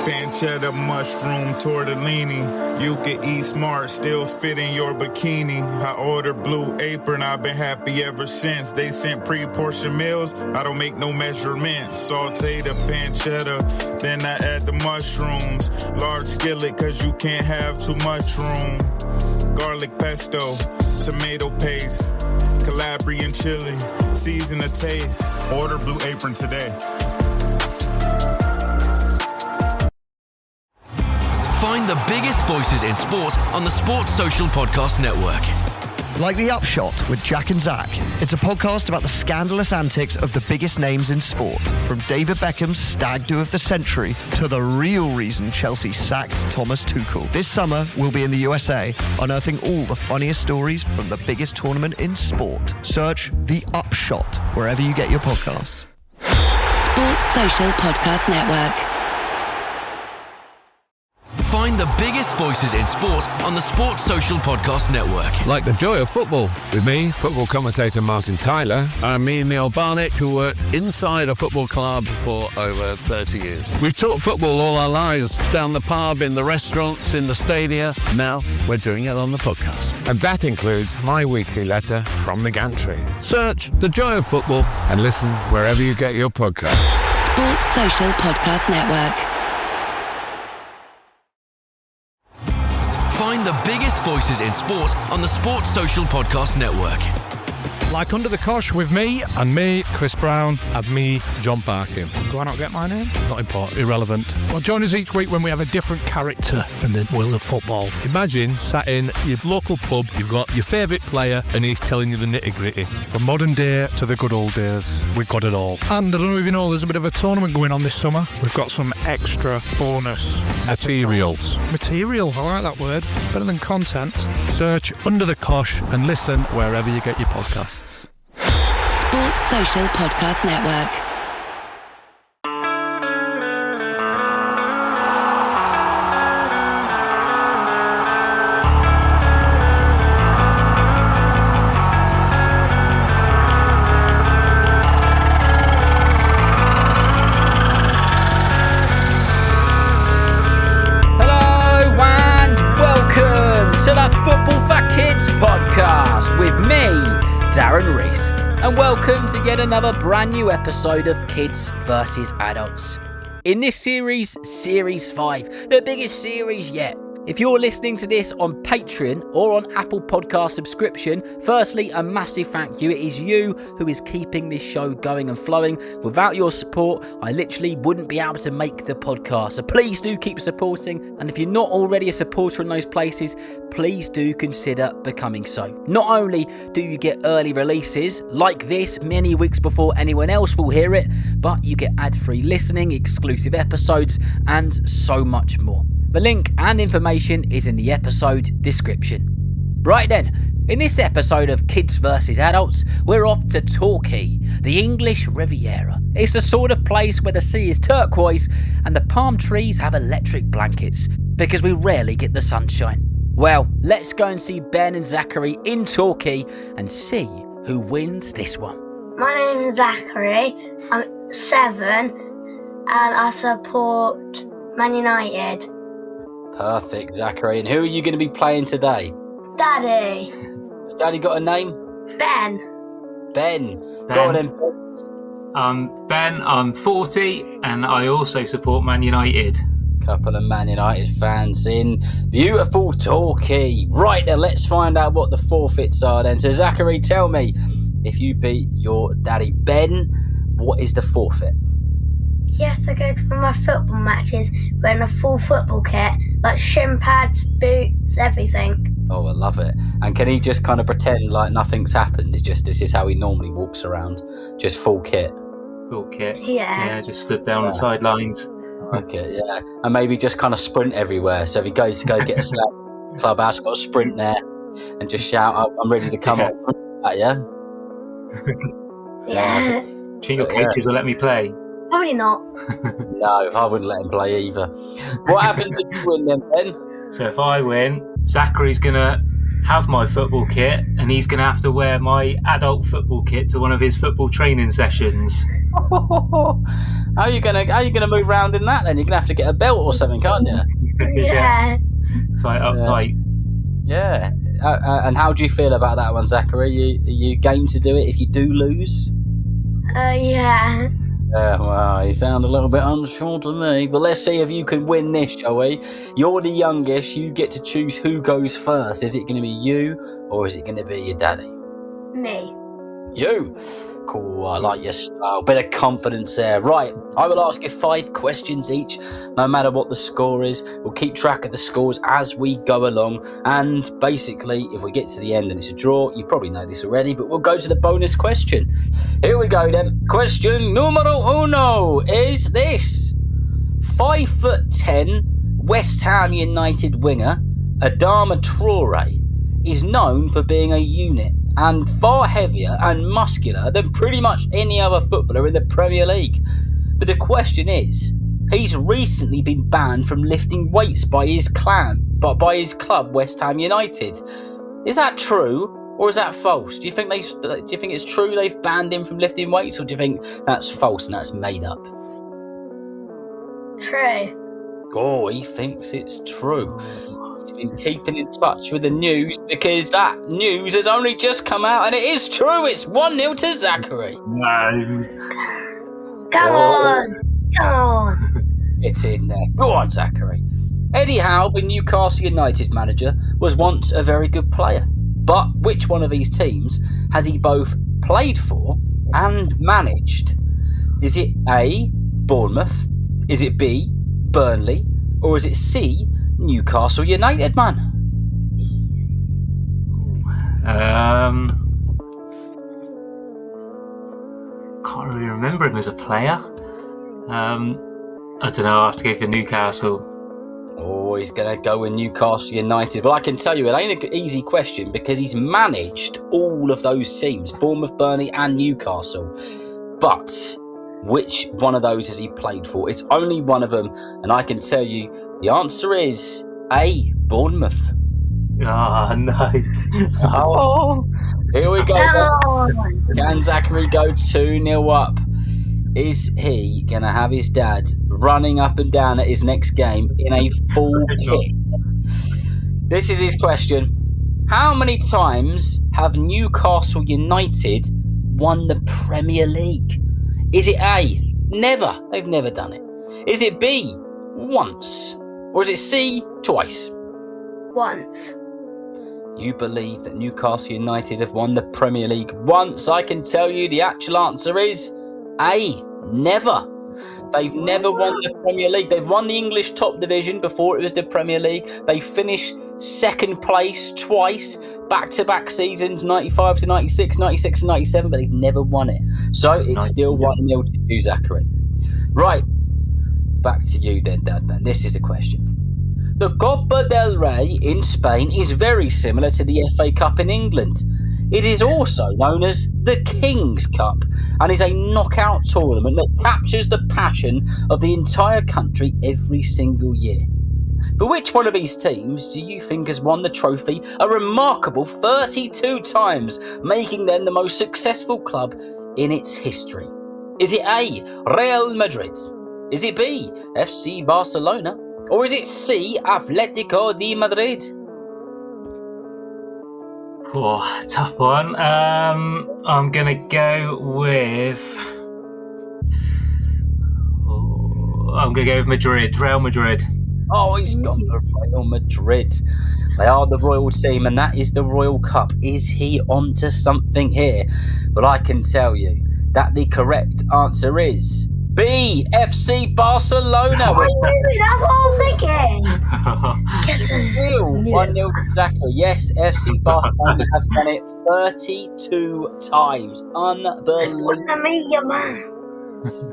pancetta, mushroom, tortellini. You can eat smart, still fit in your bikini. I ordered Blue Apron, I've been happy ever since. They sent pre-portioned meals, I don't make no measurements. Saute the pancetta, then I add the mushrooms. Large skillet, cause you can't have too much room. Garlic pesto, tomato paste, Calabrian chili, season the taste. Order Blue Apron today. Find the biggest voices in sport on the Sports Social Podcast Network. Like The Upshot with Jack and Zach. It's a podcast about the scandalous antics of the biggest names in sport. From David Beckham's stag do of the century to the real reason Chelsea sacked Thomas Tuchel. This summer, we'll be in the USA, unearthing all the funniest stories from the biggest tournament in sport. Search The Upshot wherever you get your podcasts. Sports Social Podcast Network. Find the biggest voices in sport on the Sports Social Podcast Network. Like the joy of football, with me, football commentator Martin Tyler. And me, Neil Barnett, who worked inside a football club for over 30 years. We've taught football all our lives, down the pub, in the restaurants, in the stadia. Now we're doing it on the podcast. And that includes my weekly letter from the gantry. Search The Joy of Football And listen wherever you get your podcasts. Sports Social Podcast Network. Find the biggest voices in sport on the Sports Social Podcast Network. Like Under the Cosh with me, and me, Chris Brown, and me, John Barkin. Do I not get my name? Not important, irrelevant. Well, join us each week when we have a different character from the world of football. Imagine sat in your local pub, you've got your favourite player, and he's telling you the nitty-gritty. From modern day to the good old days, we've got it all. And I don't know if you know, there's a bit of a tournament going on this summer. We've got some extra bonus Materials. Material, I like that word. Better than content. Search Under the Cosh and listen wherever you get your podcasts. Sports Social Podcast Network. To the Football for Kids podcast with me, Darren Rees, and welcome to yet another brand new episode of Kids vs Adults. In this series, Series 5, the biggest series yet. If you're listening to this on Patreon or on Apple Podcast subscription, firstly, a massive thank you. It is you who is keeping this show going and flowing. Without your support, I literally wouldn't be able to make the podcast. So please do keep supporting. And if you're not already a supporter in those places, please do consider becoming so. Not only do you get early releases like this many weeks before anyone else will hear it, but you get ad-free listening, exclusive episodes, and so much more. The link and information is in the episode description. Right then, in this episode of Kids vs Adults, we're off to Torquay, the English Riviera. It's the sort of place where the sea is turquoise and the palm trees have electric blankets, because we rarely get the sunshine. Well, let's go and see Ben and Zachary in Torquay and see who wins this one. My name is Zachary, I'm 7 and I support Man United. Perfect, Zachary. And who are you going to be playing today? Daddy. Has Daddy got a name? Ben. Ben. Go on then. Ben, I'm 40 and I also support Man United. Couple of Man United fans in beautiful Torquay. Right then, let's find out what the forfeits are then. So Zachary, tell me, if you beat your daddy Ben, what is the forfeit? He has to go to one of my football matches wearing a full football kit, like shin pads, boots, everything. Oh, I love it. And can he just kind of pretend like nothing's happened? This is how he normally walks around, just full kit. Full kit. Yeah. Yeah, just stood down on the sidelines. Okay, yeah. And maybe just kind of sprint everywhere. So if he goes to go get a clubhouse, got to sprint there and just shout, I'm ready to come on. Yeah? Yeah. Do you think your coaches will let me play? Probably not. No, I wouldn't let him play either. What happens if you win then, Ben? So if I win, Zachary's going to have my football kit, and he's going to have to wear my adult football kit to one of his football training sessions. How are you gonna move around in that then? You're gonna have to get a belt or something, can't you? Yeah. Tight. Yeah. And how do you feel about that one, Zachary? Are you game to do it if you do lose? Yeah. Well, you sound a little bit unsure to me, but let's see if you can win this, shall we? You're the youngest, you get to choose who goes first. Is it going to be you, or is it going to be your daddy? Me. You! Cool, I like your style. Bit of confidence there. Right, I will ask you 5 questions each, no matter what the score is. We'll keep track of the scores as we go along, and basically, if we get to the end and it's a draw, you probably know this already, but we'll go to the bonus question. Here we go then. Question numero uno is this. 5'10" West Ham United winger Adama Traore is known for being a unit and far heavier and muscular than pretty much any other footballer in the Premier League. But the question is, he's recently been banned from lifting weights by his club West Ham United. Is that true or is that false? Do you think it's true they've banned him from lifting weights, or do you think that's false and that's made up? True. Oh, he thinks it's true. Been keeping in touch with the news because that news has only just come out and it is true. It's 1-0 to Zachary. No. Come on. It's in there. Go on, Zachary. Eddie Howe, the Newcastle United manager, was once a very good player. But which one of these teams has he both played for and managed? Is it A, Bournemouth? Is it B, Burnley? Or is it C, Newcastle United, man? Can't really remember him as a player. I don't know, I have to go for Newcastle. Oh, he's going to go with Newcastle United. Well, I can tell you, it ain't an easy question because he's managed all of those teams, Bournemouth, Burnley and Newcastle. But which one of those has he played for? It's only one of them, and I can tell you the answer is A, Bournemouth. Oh, no. Oh, here we go. Can Zachary go 2-0 up? Is he going to have his dad running up and down at his next game in a full kit? This is his question. How many times have Newcastle United won the Premier League? Is it A, never? They've never done it. Is it B, once? Or is it C, twice? Once. You believe that Newcastle United have won the Premier League once? I can tell you the actual answer is A, never. They've never won the Premier League. They've won the English top division before it was the Premier League. They finished second place twice, back-to-back seasons, 95 to 96, 96 to 97, but they've never won it. So it's still 1-0 to you, Zachary. Right, back to you then, Dadman. This is the question. The Copa del Rey in Spain is very similar to the FA Cup in England. It is also known as the King's Cup and is a knockout tournament that captures the passion of the entire country every single year. But which one of these teams do you think has won the trophy a remarkable 32 times, making them the most successful club in its history? Is it A, Real Madrid? Is it B, FC Barcelona? Or is it C, Atletico de Madrid? Oh, tough one. I'm going to go with... I'm going to go with Madrid, Real Madrid. Oh, he's gone for Real Madrid. They are the royal team, and that is the Royal Cup. Is he onto something here? Well, I can tell you that the correct answer is B, FC Barcelona. That's what I was thinking. It's still 1-0 Zachary. Yes, FC Barcelona have won it 32 times. Unbelievable.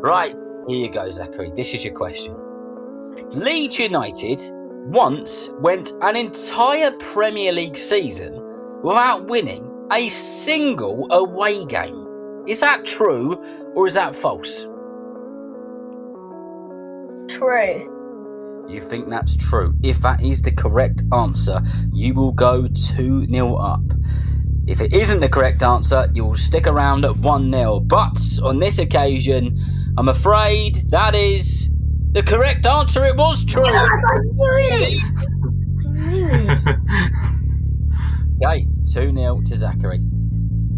Right, here you go, Zachary. This is your question. Leeds United once went an entire Premier League season without winning a single away game. Is that true or is that false? True. You think that's true? If that is the correct answer, you will go 2-0 up. If it isn't the correct answer, you'll stick around at 1-0. But on this occasion, I'm afraid that is the correct answer. It was true. Yes, I knew it. Okay, 2-0 to Zachary.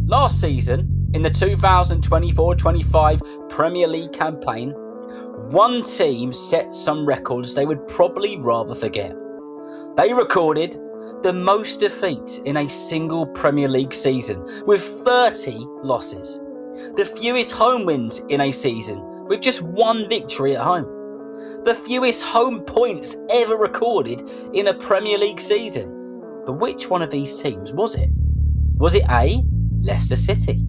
Last season, in the 2024-25 Premier League campaign, one team set some records they would probably rather forget. They recorded the most defeats in a single Premier League season, with 30 losses. The fewest home wins in a season, with just one victory at home. The fewest home points ever recorded in a Premier League season. But which one of these teams was it? Was it A, Leicester City?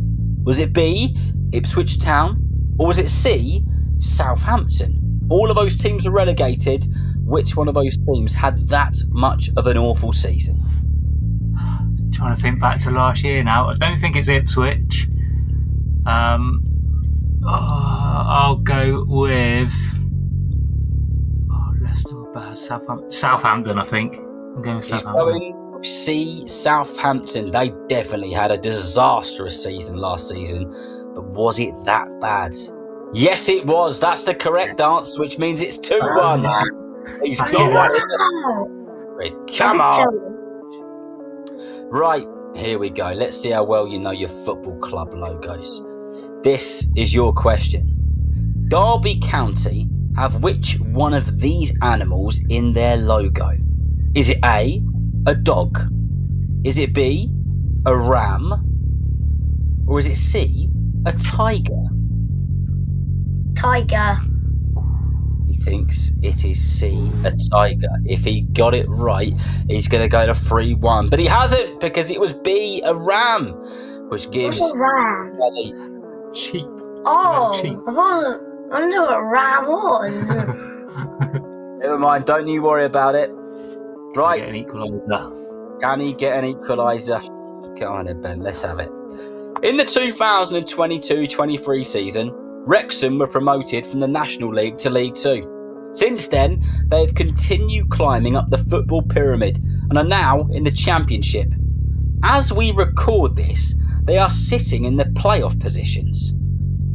Was it B, Ipswich Town? Or was it C, Southampton? All of those teams were relegated. Which one of those teams had that much of an awful season? Trying to think back to last year now. I don't think it's Ipswich. I'll go with Leicester were bad. Southampton, I think. I'm going with Southampton. C, Southampton. They definitely had a disastrous season last season. But was it that bad? Yes, it was. That's the correct answer, which means it's 2-1. He's got one. Come on. Right, here we go. Let's see how well you know your football club logos. This is your question. Derby County have which one of these animals in their logo? Is it A, a dog? Is it B, a ram? Or is it C, a tiger? Tiger. He thinks it is C, a tiger. If he got it right, he's going to go to 3-1. But he hasn't, because it was B, a ram, which gives... What's a ram? Sheep. Oh, Sheep. I knew what a ram was. Never mind, don't you worry about it. Right. Get an equaliser. Can he get an equaliser? Get on it, Ben. Let's have it. In the 2022-23 season, Wrexham were promoted from the National League to League 2. Since then, they have continued climbing up the football pyramid and are now in the Championship. As we record this, they are sitting in the playoff positions.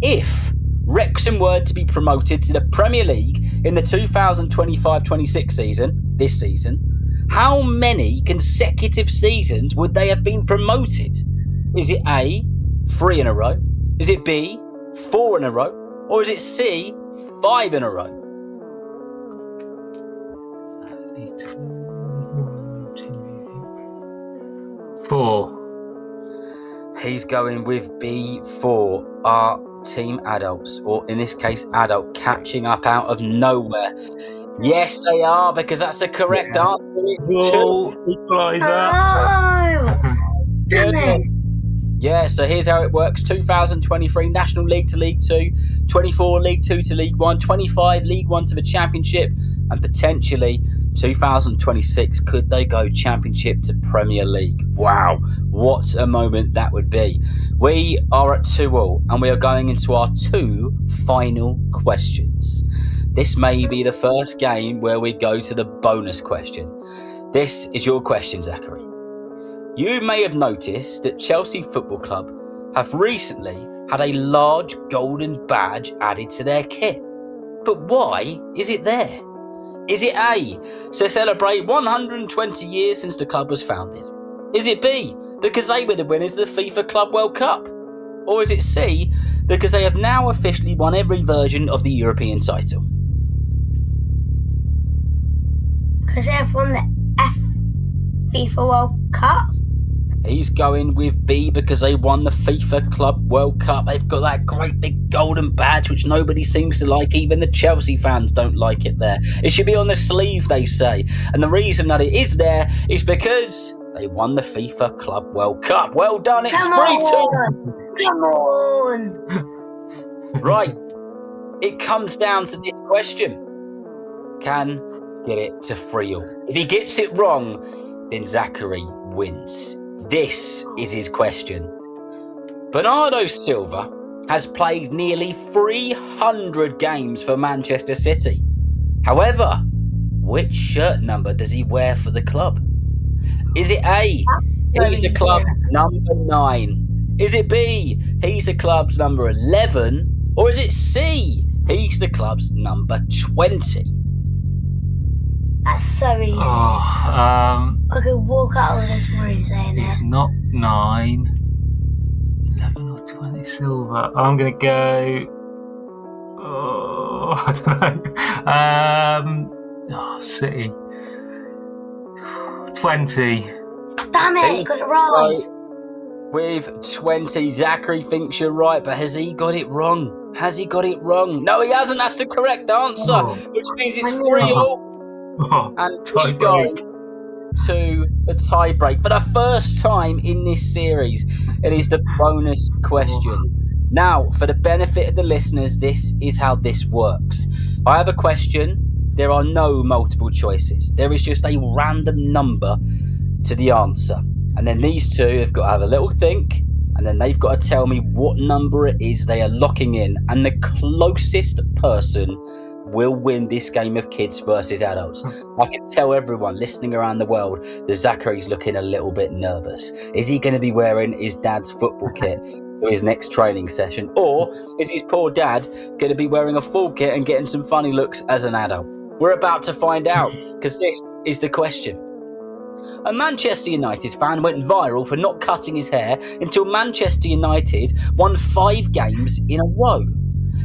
If Wrexham were to be promoted to the Premier League in the 2025-26 season, this season, how many consecutive seasons would they have been promoted? Is it A, 3 in a row? Is it B, 4 in a row? Or is it C, 5 in a row? 4. He's going with B4. Are team adults, or in this case adult, catching up out of nowhere? Yes, they are, because that's the correct answer. Equaliser. Goodness. Yeah, so here's how it works. 2023 National League to League 2, 24 League 2 to League 1, 25 League 1 to the Championship, and potentially 2026, could they go Championship to Premier League? Wow, what a moment that would be. We are at 2-2, and we are going into our 2 final questions. This may be the first game where we go to the bonus question. This is your question, Zachary. You may have noticed that Chelsea Football Club have recently had a large golden badge added to their kit. But why is it there? Is it A, to celebrate 120 years since the club was founded? Is it B, because they were the winners of the FIFA Club World Cup? Or is it C, because they have now officially won every version of the European title? Because they've won the FIFA World Cup. He's going with B, because they won the FIFA Club World Cup. They've got that great big golden badge, which nobody seems to like. Even the Chelsea fans don't like it there. It should be on the sleeve, they say. And the reason that it is there is because they won the FIFA Club World Cup. Well done, it's 3-2. Come on. Right, it comes down to this question. Can get it to 3-3. If he gets it wrong, then Zachary wins. This is his question. Bernardo Silva has played nearly 300 games for Manchester City. However, which shirt number does he wear for the club? Is it A, he's the club's number 9? Is it B, he's the club's number 11? Or is it C, he's the club's number 20? That's so easy. I could walk out of this room saying it. It's not 9, 11 or 20 silver. I'm going to go... I don't know. City. 20. Damn it, you got it wrong. With 20, Zachary thinks you're right, but has he got it wrong? Has he got it wrong? No, he hasn't. That's the correct answer, which means it's 3-all. And we go to the tie break for the first time in this series. It is the bonus question. Now, for the benefit of the listeners, this is how this works. I have a question. There are no multiple choices. There is just a random number to the answer. And then these two have got to have a little think, and then they've got to tell me what number it is they are locking in. And the closest person will win this game of kids versus adults. I can tell everyone listening around the world that Zachary's looking a little bit nervous. Is he going to be wearing his dad's football kit for his next training session? Or is his poor dad going to be wearing a full kit and getting some funny looks as an adult? We're about to find out, because this is the question. A Manchester United fan went viral for not cutting his hair until Manchester United won 5 games in a row.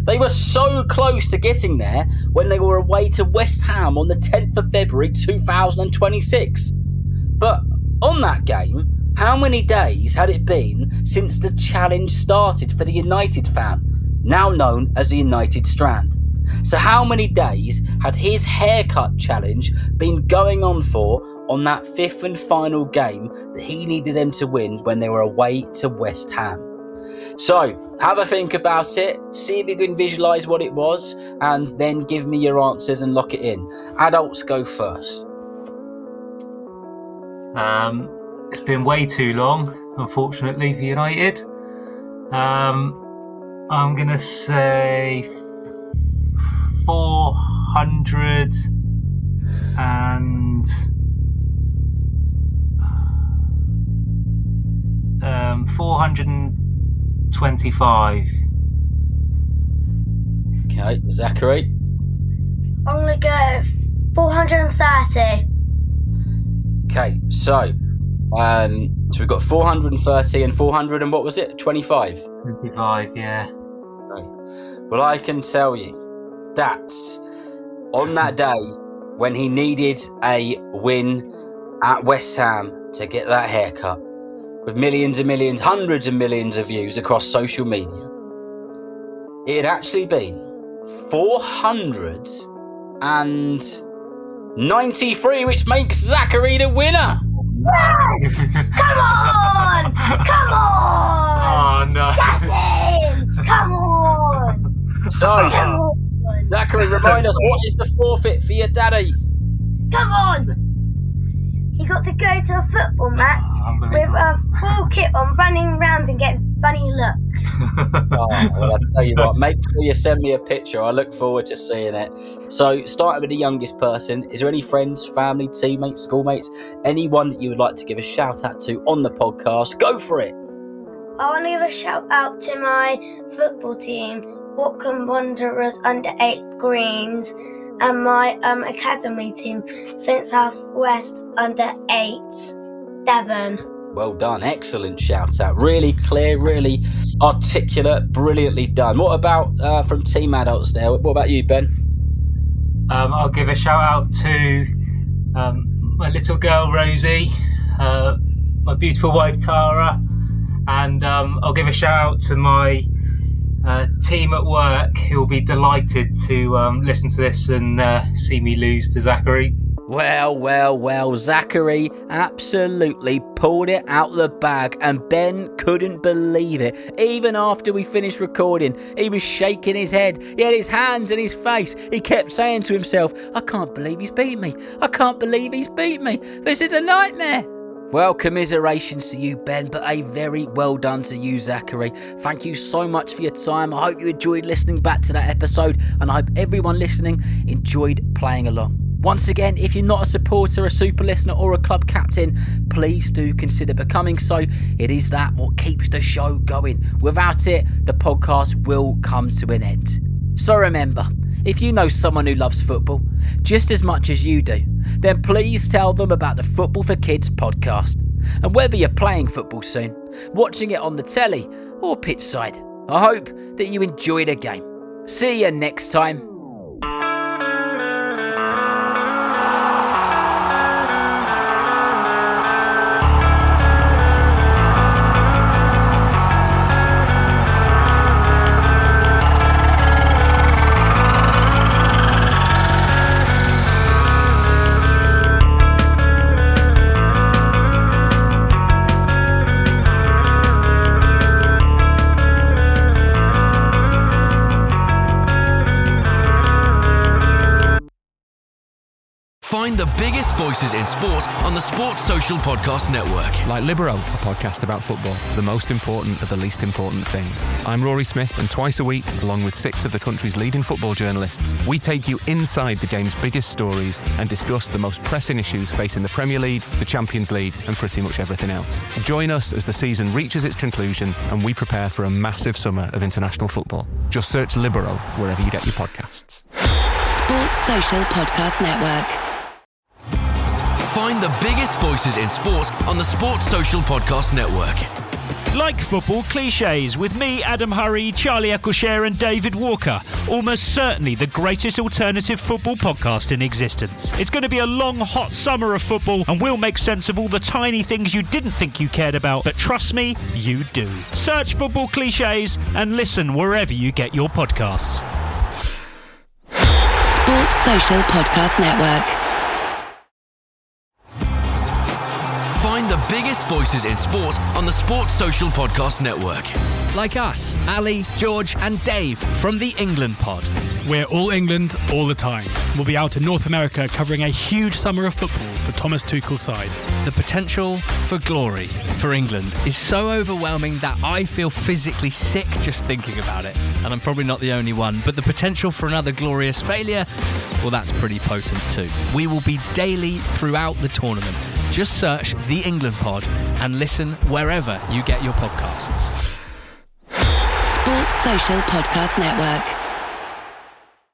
They were so close to getting there when they were away to West Ham on the 10th of February 2026. But on that game, how many days had it been since the challenge started for the United fan, now known as the United Strand? So how many days had his haircut challenge been going on for on that 5th and final game that he needed them to win when they were away to West Ham? So, have a think about it, see if you can visualise what it was, and then give me your answers and lock it in. Adults go first. It's been way too long, unfortunately, for United. I'm going to say 400 and 425. Okay, Zachary? I'm going to go 430. Okay, so we've got 430 and 400 and what was it? 25? 25, yeah. Okay. Well, I can tell you that's on that day when he needed a win at West Ham to get that haircut, with millions and millions, hundreds of millions of views across social media. It had actually been 493, which makes Zachary the winner. Yes! Come on! Come on! Oh, no. Get in! Come on! So, Zachary, remind us, what is the forfeit for your daddy? Come on! He got to go to a football match with a full kit on, running around and getting funny looks. Well, I'll tell you what, make sure you send me a picture. I look forward to seeing it. So, starting with the youngest person, is there any friends, family, teammates, schoolmates, anyone that you would like to give a shout out to on the podcast? Go for it. I want to give a shout out to my football team, Watcombe Wanderers Under-8 Greens, and my academy team, St South West Under-8 Devon. Well done, excellent shout out. Really clear, really articulate, brilliantly done. What about from Team Adults there? What about you, Ben? I'll give a shout out to my little girl Rosie, my beautiful wife Tara, and I'll give a shout out to my team at work who will be delighted to listen to this and see me lose to Zachary. Well, Zachary absolutely pulled it out of the bag, and Ben couldn't believe it. Even after we finished recording, he was shaking his head. He had his hands in his face. He kept saying to himself, I can't believe he's beat me. I can't believe he's beat me. This is a nightmare. Well, commiserations to you, Ben, but a very well done to you, Zachary. Thank you so much for your time. I hope you enjoyed listening back to that episode, and I hope everyone listening enjoyed playing along. Once again, if you're not a supporter, a super listener or a club captain, please do consider becoming so. It is that what keeps the show going. Without it, the podcast will come to an end. So remember, if you know someone who loves football just as much as you do, then please tell them about the Football for Kids podcast. And whether you're playing football soon, watching it on the telly or pitch side, I hope that you enjoy the game. See you next time. Find the biggest voices in sport on the Sports Social Podcast Network. Like Libero, a podcast about football, the most important of the least important things. I'm Rory Smith, and twice a week, along with 6 of the country's leading football journalists, we take you inside the game's biggest stories and discuss the most pressing issues facing the Premier League, the Champions League, and pretty much everything else. Join us as the season reaches its conclusion and we prepare for a massive summer of international football. Just search Libero wherever you get your podcasts. Sports Social Podcast Network. Find the biggest voices in sport on the Sports Social Podcast Network. Like football cliches with me, Adam Hurrey, Charlie Eccleshare and David Walker. Almost certainly the greatest alternative football podcast in existence. It's going to be a long, hot summer of football and we'll make sense of all the tiny things you didn't think you cared about, but trust me, you do. Search football cliches and listen wherever you get your podcasts. Sports Social Podcast Network. Find the biggest voices in sport on the Sports Social Podcast Network. Like us, Ali, George and Dave from the England Pod. We're all England all the time. We'll be out in North America covering a huge summer of football for Thomas Tuchel's side. The potential for glory for England is so overwhelming that I feel physically sick just thinking about it. And I'm probably not the only one, but the potential for another glorious failure, well, that's pretty potent too. We will be daily throughout the tournament. Just search The England Pod and listen wherever you get your podcasts. Sports Social Podcast Network.